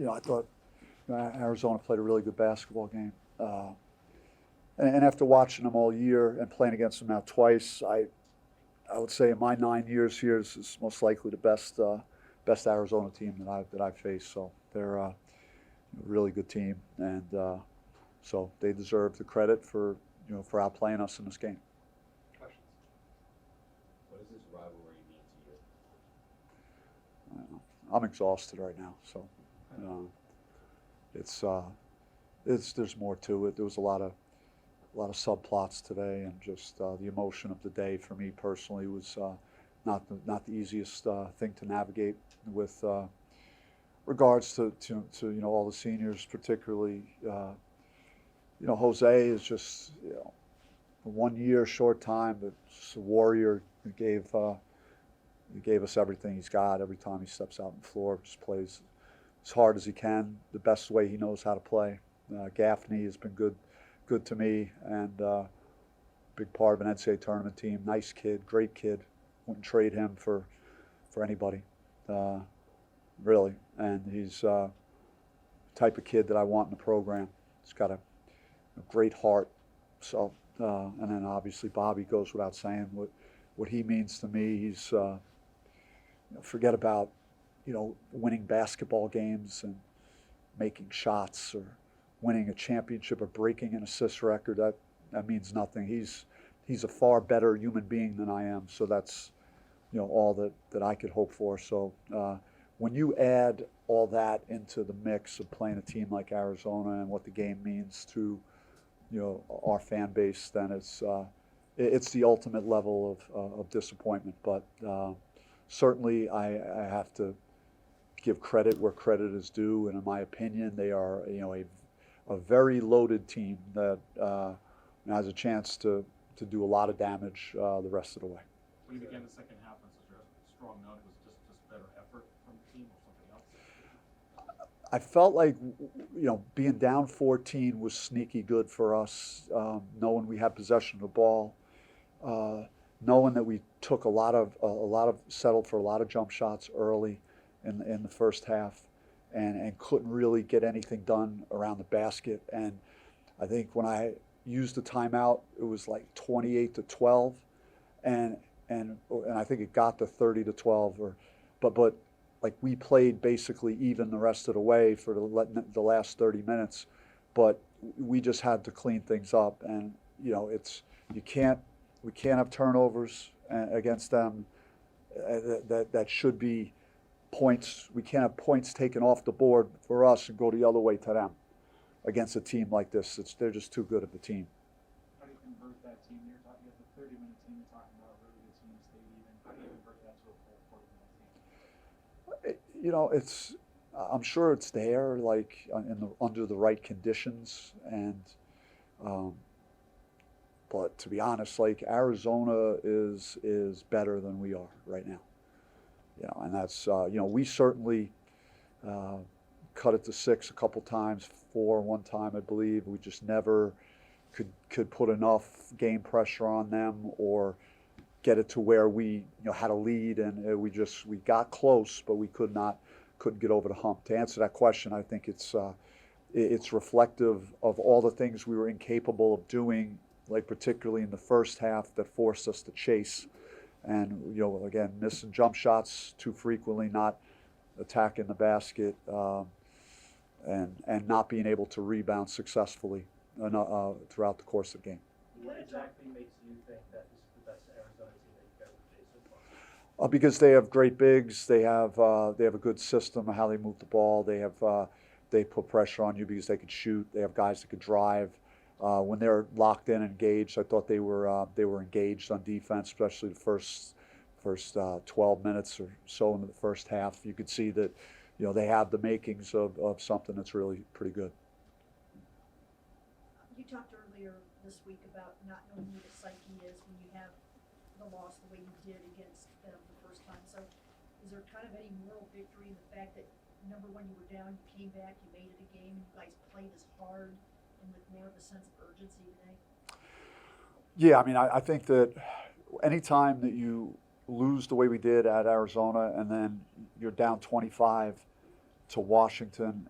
I thought Arizona played a really good basketball game. And after watching them all year and playing against them now twice, I would say in my 9 years here, this is most likely the best Arizona team that I've faced. So they're a really good team, and so they deserve the credit for for outplaying us in this game. Questions? What does this rivalry mean to you? I'm exhausted right now, so there's more to it. There was a lot of subplots today, and just the emotion of the day for me personally was not the easiest thing to navigate with regards to all the seniors, particularly Jose is just a 1 year short time, but just a warrior. He gave us everything he's got. Every time he steps out on the floor, just plays as hard as he can, the best way he knows how to play. Gaffney has been good to me, and big part of an NCAA tournament team. Nice kid, great kid. Wouldn't trade him for anybody, really. And he's the type of kid that I want in the program. He's got a great heart. So, and then obviously Bobby goes without saying what he means to me. He's forget about winning basketball games and making shots or winning a championship or breaking an assist record. That means nothing. He's a far better human being than I am. So that's all that I could hope for. So when you add all that into the mix of playing a team like Arizona and what the game means to our fan base, then it's the ultimate level of disappointment. But certainly I have to give credit where credit is due, and in my opinion, they are a very loaded team that has a chance to do a lot of damage the rest of the way. When you began the second half on such a strong note, was it just better effort from the team or something else? I felt like being down 14 was sneaky good for us, knowing we had possession of the ball, knowing that we took settled for a lot of jump shots early in the first half, and couldn't really get anything done around the basket. And I think when I used the timeout, it was like 28-12, and I think it got to 30-12, but like we played basically even the rest of the way for the last 30 minutes, but we just had to clean things up. And we can't have turnovers against them. That should be points. We can't have points taken off the board for us and go the other way to them against a team like this. They're just too good of a team. How do you convert that team? You have the 30-minute team you're talking about, really good team, stay even. How do you convert that to a full 40-minute team? I'm sure it's there, like under the right conditions, and but to be honest, like Arizona is better than we are right now. And that's we certainly cut it to 6 a couple times, 4 one time, I believe. We just never could put enough game pressure on them or get it to where we had a lead, and we got close, but we couldn't get over the hump. To answer that question, I think it's reflective of all the things we were incapable of doing, like particularly in the first half, that forced us to chase. And again, missing jump shots too frequently, not attacking the basket, and not being able to rebound successfully throughout the course of the game. What exactly makes you think that this is the best Arizona team that you've ever faced so far? Because they have great bigs. They have a good system of how they move the ball. They put pressure on you because they could shoot. They have guys that could drive. When they're locked in and engaged, I thought they were engaged on defense, especially the first 12 minutes or so into the first half. You could see that they have the makings of something that's really pretty good. You talked earlier this week about not knowing who the psyche is when you have the loss the way you did against them the first time. So is there kind of any moral victory in the fact that, number one, you were down, you came back, you made it a game, and you guys played as hard and with more of a sense of urgency today? Yeah, I mean, I think that anytime that you lose the way we did at Arizona and then you're down 25 to Washington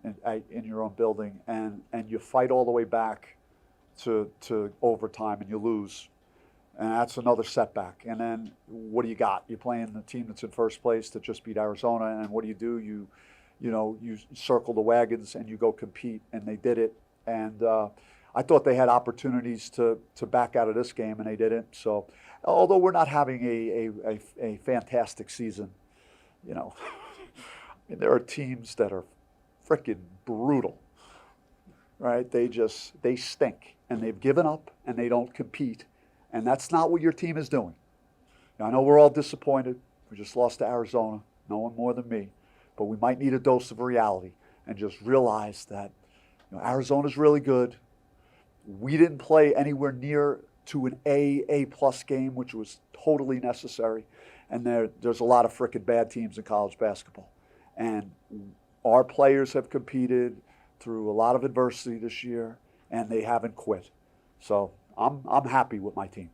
in your own building, and you fight all the way back to overtime and you lose. And that's another setback. And then what do you got? You're playing the team that's in first place that just beat Arizona, and what do? You circle the wagons and you go compete, and they did it. And I thought they had opportunities to back out of this game, and they didn't. So, although we're not having a fantastic season, I mean, there are teams that are freaking brutal, right? They stink, and they've given up, and they don't compete, and that's not what your team is doing. Now, I know we're all disappointed. We just lost to Arizona, no one more than me, but we might need a dose of reality and just realize that Arizona's really good. We didn't play anywhere near to an A+ game, which was totally necessary. And there's a lot of frickin' bad teams in college basketball. And our players have competed through a lot of adversity this year, and they haven't quit. So I'm happy with my team.